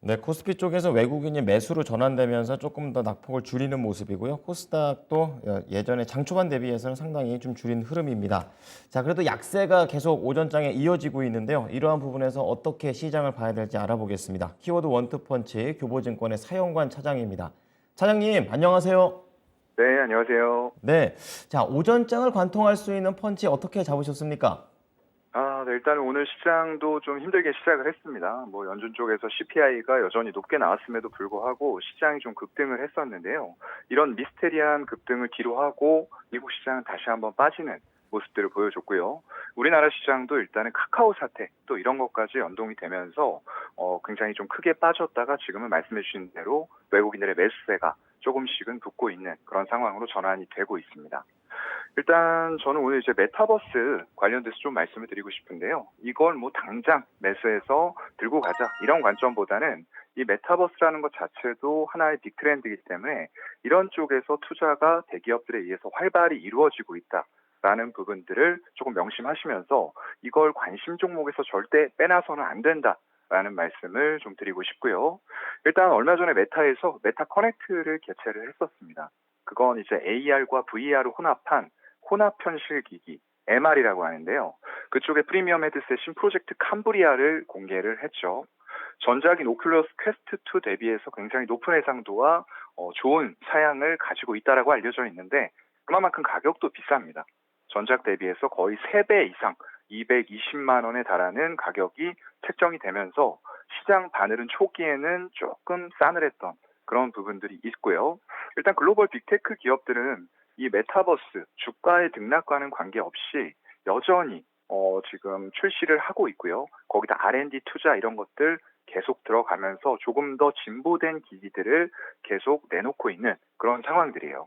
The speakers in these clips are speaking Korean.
네, 코스피 쪽에서 외국인이 매수로 전환되면서 조금 더 낙폭을 줄이는 모습이고요. 코스닥도 예전에 장 초반 대비해서는 상당히 좀 줄인 흐름입니다. 자, 그래도 약세가 계속 오전장에 이어지고 있는데요. 이러한 부분에서 어떻게 시장을 봐야 될지 알아보겠습니다. 키워드 원투펀치 교보증권의 사영관 차장입니다. 차장님, 안녕하세요. 네, 안녕하세요. 네, 자, 오전장을 관통할 수 있는 펀치 어떻게 잡으셨습니까? 네, 일단 오늘 시장도 좀 힘들게 시작을 했습니다. 연준 쪽에서 CPI가 여전히 높게 나왔음에도 불구하고 시장이 좀 급등을 했었는데요. 이런 미스테리한 급등을 뒤로하고 미국 시장은 다시 한번 빠지는 모습들을 보여줬고요. 우리나라 시장도 일단은 카카오 사태 또 이런 것까지 연동이 되면서 굉장히 좀 크게 빠졌다가 지금은 말씀해 주신 대로 외국인들의 매수세가 조금씩은 붙고 있는 그런 상황으로 전환이 되고 있습니다. 일단 저는 오늘 이제 메타버스 관련돼서 좀 말씀을 드리고 싶은데요. 이걸 당장 매수해서 들고 가자 이런 관점보다는 이 메타버스라는 것 자체도 하나의 빅트렌드이기 때문에 이런 쪽에서 투자가 대기업들에 의해서 활발히 이루어지고 있다라는 부분들을 조금 명심하시면서 이걸 관심 종목에서 절대 빼놔서는 안 된다라는 말씀을 좀 드리고 싶고요. 일단 얼마 전에 메타에서 메타 커넥트를 개최를 했었습니다. 그건 이제 AR과 VR을 혼합한 혼합 현실 기기 MR이라고 하는데요. 그쪽에 프리미엄 헤드셋인 프로젝트 캄브리아를 공개를 했죠. 전작인 오큘러스 퀘스트 2 대비해서 굉장히 높은 해상도와 좋은 사양을 가지고 있다라고 알려져 있는데 그만큼 가격도 비쌉니다. 전작 대비해서 거의 3배 이상 220만 원에 달하는 가격이 책정이 되면서 시장 바늘은 초기에는 조금 싸늘했던 그런 부분들이 있고요. 일단 글로벌 빅테크 기업들은 이 메타버스 주가의 등락과는 관계없이 여전히 지금 출시를 하고 있고요. 거기다 R&D 투자 이런 것들 계속 들어가면서 조금 더 진보된 기기들을 계속 내놓고 있는 그런 상황들이에요.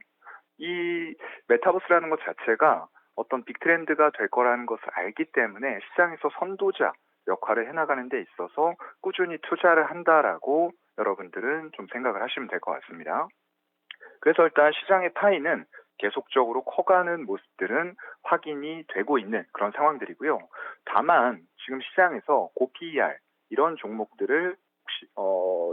이 메타버스라는 것 자체가 어떤 빅트렌드가 될 거라는 것을 알기 때문에 시장에서 선도자 역할을 해나가는 데 있어서 꾸준히 투자를 한다라고 여러분들은 좀 생각을 하시면 될 것 같습니다. 그래서 일단 시장의 파이는 계속적으로 커가는 모습들은 확인이 되고 있는 그런 상황들이고요. 다만 지금 시장에서 고PER 이런 종목들을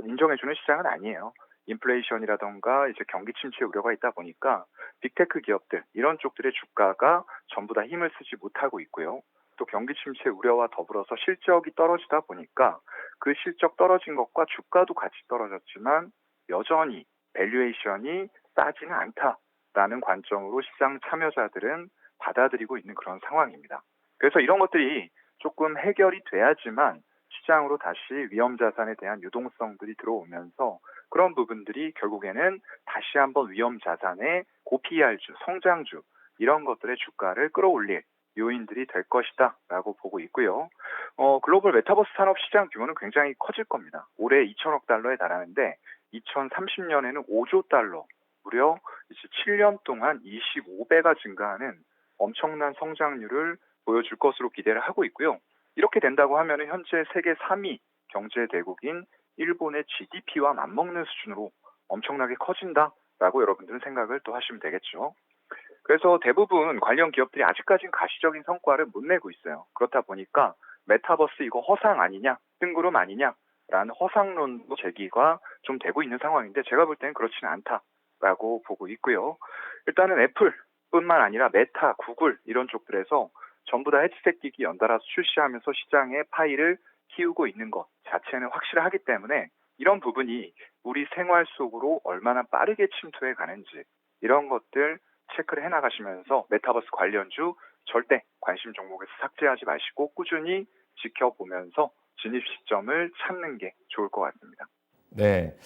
인정해주는 시장은 아니에요. 인플레이션이라던가 이제 경기 침체 우려가 있다 보니까 빅테크 기업들 이런 쪽들의 주가가 전부 다 힘을 쓰지 못하고 있고요. 또 경기 침체 우려와 더불어서 실적이 떨어지다 보니까 그 실적 떨어진 것과 주가도 같이 떨어졌지만 여전히 밸류에이션이 싸지는 않다라는 관점으로 시장 참여자들은 받아들이고 있는 그런 상황입니다. 그래서 이런 것들이 조금 해결이 돼야지만 시장으로 다시 위험 자산에 대한 유동성들이 들어오면서 그런 부분들이 결국에는 다시 한번 위험 자산의 고PER주, 성장주 이런 것들의 주가를 끌어올릴 요인들이 될 것이다라고 보고 있고요. 글로벌 메타버스 산업 시장 규모는 굉장히 커질 겁니다. 올해 2천억 달러에 달하는데 2030년에는 5조 달러, 무려 이제 7년 동안 25배가 증가하는 엄청난 성장률을 보여줄 것으로 기대를 하고 있고요. 이렇게 된다고 하면 현재 세계 3위 경제 대국인 일본의 GDP와 맞먹는 수준으로 엄청나게 커진다라고 여러분들은 생각을 또 하시면 되겠죠. 그래서 대부분 관련 기업들이 아직까지는 가시적인 성과를 못 내고 있어요. 그렇다 보니까 메타버스 이거 허상 아니냐, 뜬구름 아니냐라는 허상론도 제기가 좀 되고 있는 상황인데 제가 볼 때는 그렇지는 않다라고 보고 있고요. 일단은 애플뿐만 아니라 메타, 구글 이런 쪽들에서 전부 다 헤드셋 기기 연달아서 출시하면서 시장의 파이를 키우고 있는 것 자체는 확실하기 때문에 이런 부분이 우리 생활 속으로 얼마나 빠르게 침투해 가는지 이런 것들 체크를 해나가시면서 메타버스 관련주 절대 관심 종목에서 삭제하지 마시고 꾸준히 지켜보면서 진입 시점을 찾는 게 좋을 것 같습니다. 네.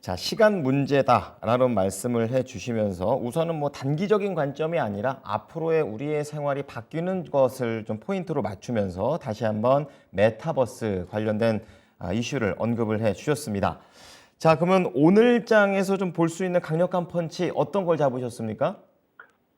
자, 시간 문제다라는 말씀을 해 주시면서 우선은 뭐 단기적인 관점이 아니라 앞으로의 우리의 생활이 바뀌는 것을 좀 포인트로 맞추면서 다시 한번 메타버스 관련된 이슈를 언급을 해 주셨습니다. 자, 그러면 오늘장에서 좀 볼 수 있는 강력한 펀치 어떤 걸 잡으셨습니까?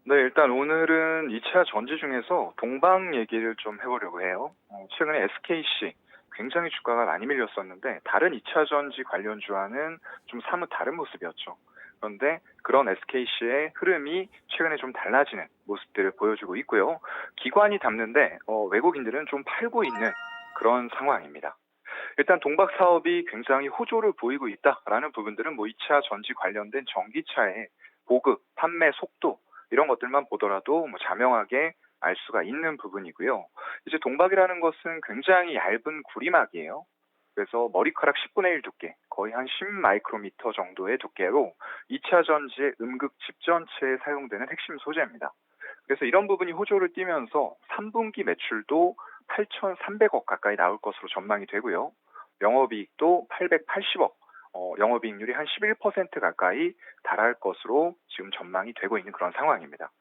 네, 일단 오늘은 2차 전지 중에서 동방 얘기를 좀 해보려고 해요. 최근에 SKC 굉장히 주가가 많이 밀렸었는데 다른 2차 전지 관련주와는 좀 사뭇 다른 모습이었죠. 그런데 그런 SKC의 흐름이 최근에 좀 달라지는 모습들을 보여주고 있고요. 기관이 담는데 외국인들은 좀 팔고 있는 그런 상황입니다. 일단 동박 사업이 굉장히 호조를 보이고 있다라는 부분들은 뭐 2차 전지 관련된 전기차의 보급, 판매 속도 이런 것들만 보더라도 뭐 자명하게 알 수가 있는 부분이고요. 이제 동박이라는 것은 굉장히 얇은 구리막이에요. 그래서 머리카락 10분의 1 두께, 거의 한 10 마이크로미터 정도의 두께로 2차 전지의 음극 집전체에 사용되는 핵심 소재입니다. 그래서 이런 부분이 호조를 띠면서 3분기 매출도 8,300억 가까이 나올 것으로 전망이 되고요. 영업이익도 880억, 영업이익률이 한 11% 가까이 달할 것으로 지금 전망이 되고 있는 그런 상황입니다.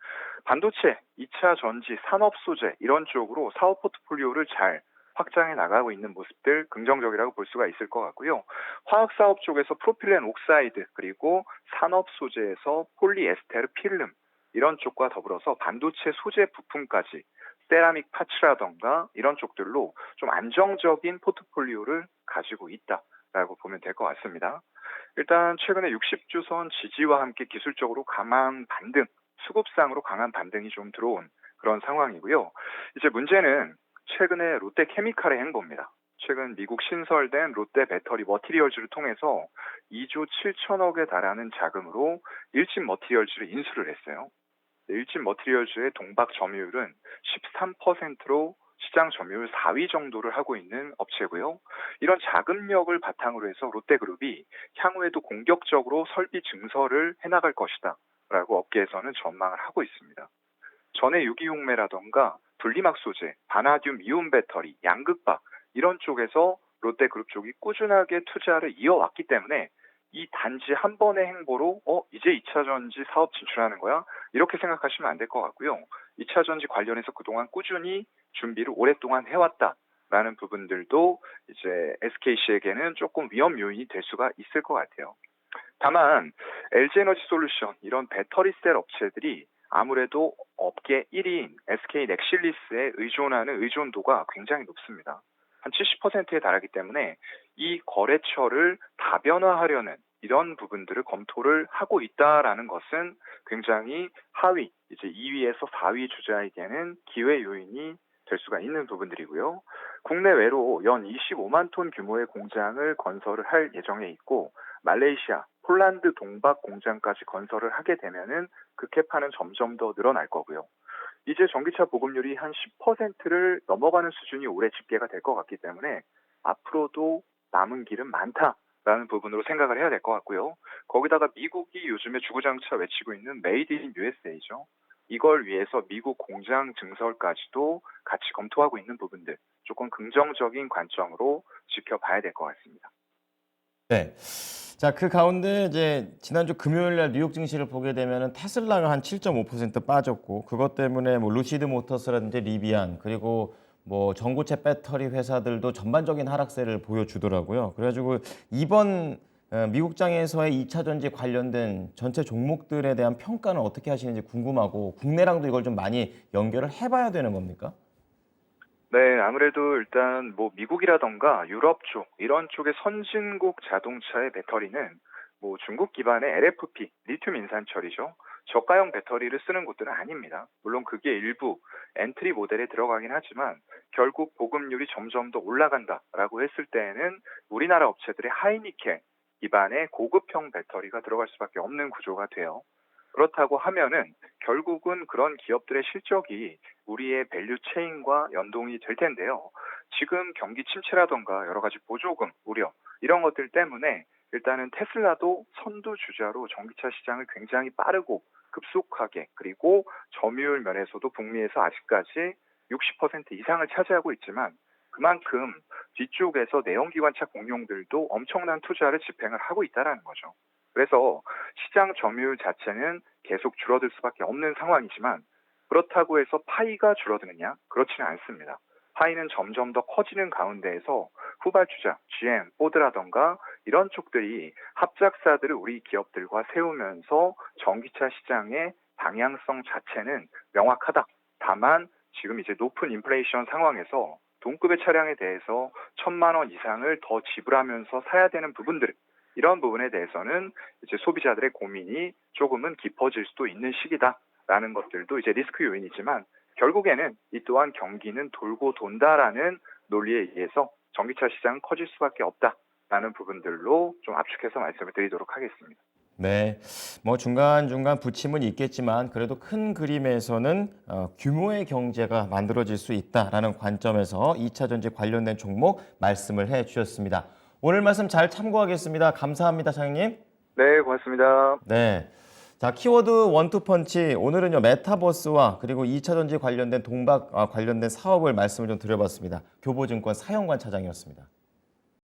반도체, 2차 전지, 산업 소재 이런 쪽으로 사업 포트폴리오를 잘 확장해 나가고 있는 모습들 긍정적이라고 볼 수가 있을 것 같고요. 화학 사업 쪽에서 프로필렌 옥사이드 그리고 산업 소재에서 폴리에스테르 필름 이런 쪽과 더불어서 반도체 소재 부품까지 세라믹 파츠라던가 이런 쪽들로 좀 안정적인 포트폴리오를 가지고 있다라고 보면 될 것 같습니다. 일단 최근에 60주선 지지와 함께 기술적으로 강한 반등, 수급상으로 강한 반등이 좀 들어온 그런 상황이고요. 이제 문제는 최근에 롯데케미칼의 행보입니다. 최근 미국 신설된 롯데 배터리 머티리얼즈를 통해서 2조 7천억에 달하는 자금으로 일진 머티리얼즈를 인수를 했어요. 일진 머티리얼즈의 동박 점유율은 13%로 시장 점유율 4위 정도를 하고 있는 업체고요. 이런 자금력을 바탕으로 해서 롯데그룹이 향후에도 공격적으로 설비 증설을 해나갈 것이다 라고 업계에서는 전망을 하고 있습니다. 전해 유기용매라던가 분리막 소재, 바나듐 이온 배터리, 양극박 이런 쪽에서 롯데그룹 쪽이 꾸준하게 투자를 이어왔기 때문에 이 단지 한 번의 행보로 이제 2차 전지 사업 진출하는 거야? 이렇게 생각하시면 안 될 것 같고요. 2차 전지 관련해서 그동안 꾸준히 준비를 오랫동안 해왔다라는 부분들도 이제 SKC에게는 조금 위험 요인이 될 수가 있을 것 같아요. 다만 LG에너지 솔루션 이런 배터리 셀 업체들이 아무래도 업계 1위인 SK 넥실리스에 의존하는 의존도가 굉장히 높습니다. 한 70%에 달하기 때문에 이 거래처를 다변화하려는 이런 부분들을 검토를 하고 있다라는 것은 굉장히 하위, 이제 2위에서 4위 주자에게는 기회 요인이 될 수가 있는 부분들이고요. 국내외로 연 25만 톤 규모의 공장을 건설을 할 예정에 있고 말레이시아, 폴란드 동박 공장까지 건설을 하게 되면은 그 캐파는 점점 더 늘어날 거고요. 이제 전기차 보급률이 한 10%를 넘어가는 수준이 올해 집계가 될 것 같기 때문에 앞으로도 남은 길은 많다라는 부분으로 생각을 해야 될 것 같고요. 거기다가 미국이 요즘에 주구장차 외치고 있는 메이드 인 USA죠. 이걸 위해서 미국 공장 증설까지도 같이 검토하고 있는 부분들 조금 긍정적인 관점으로 지켜봐야 될 것 같습니다. 네. 자, 그 가운데 이제 지난주 금요일 날 뉴욕 증시를 보게 되면은 테슬라가 한 7.5% 빠졌고 그것 때문에 뭐 루시드 모터스라든지 리비안 그리고 뭐 전고체 배터리 회사들도 전반적인 하락세를 보여주더라고요. 그래가지고 이번 미국장에서의 2차 전지 관련된 전체 종목들에 대한 평가는 어떻게 하시는지 궁금하고 국내랑도 이걸 좀 많이 연결을 해봐야 되는 겁니까? 네, 아무래도 일단 뭐 미국이라던가 유럽 쪽 이런 쪽의 선진국 자동차의 배터리는 뭐 중국 기반의 LFP, 리튬 인산 처리죠. 저가형 배터리를 쓰는 곳들은 아닙니다. 물론 그게 일부 엔트리 모델에 들어가긴 하지만 결국 보급률이 점점 더 올라간다라고 했을 때에는 우리나라 업체들의 하이니켈 기반의 고급형 배터리가 들어갈 수밖에 없는 구조가 돼요. 그렇다고 하면은 결국은 그런 기업들의 실적이 우리의 밸류 체인과 연동이 될 텐데요. 지금 경기 침체라던가 여러 가지 보조금 우려 이런 것들 때문에 일단은 테슬라도 선두 주자로 전기차 시장을 굉장히 빠르고 급속하게 그리고 점유율 면에서도 북미에서 아직까지 60% 이상을 차지하고 있지만 그만큼 뒤쪽에서 내연기관차 공룡들도 엄청난 투자를 집행을 하고 있다는 거죠. 그래서 시장 점유율 자체는 계속 줄어들 수밖에 없는 상황이지만 그렇다고 해서 파이가 줄어드느냐? 그렇지는 않습니다. 파이는 점점 더 커지는 가운데에서 후발주자, GM, 포드라던가 이런 쪽들이 합작사들을 우리 기업들과 세우면서 전기차 시장의 방향성 자체는 명확하다. 다만 지금 이제 높은 인플레이션 상황에서 동급의 차량에 대해서 1,000만 원 이상을 더 지불하면서 사야 되는 부분들 이런 부분에 대해서는 이제 소비자들의 고민이 조금은 깊어질 수도 있는 시기다라는 것들도 이제 리스크 요인이지만 결국에는 이 또한 경기는 돌고 돈다라는 논리에 의해서 전기차 시장은 커질 수밖에 없다라는 부분들로 좀 압축해서 말씀을 드리도록 하겠습니다. 네, 뭐 중간중간 부침은 있겠지만 그래도 큰 그림에서는 규모의 경제가 만들어질 수 있다라는 관점에서 2차 전지 관련된 종목 말씀을 해주셨습니다. 오늘 말씀 잘 참고하겠습니다. 감사합니다, 사장님. 네, 고맙습니다. 네. 자, 키워드 원투펀치. 오늘은요, 메타버스와 그리고 2차 전지 관련된 동박 관련된 사업을 말씀을 좀 드려봤습니다. 교보증권 사영관 차장이었습니다.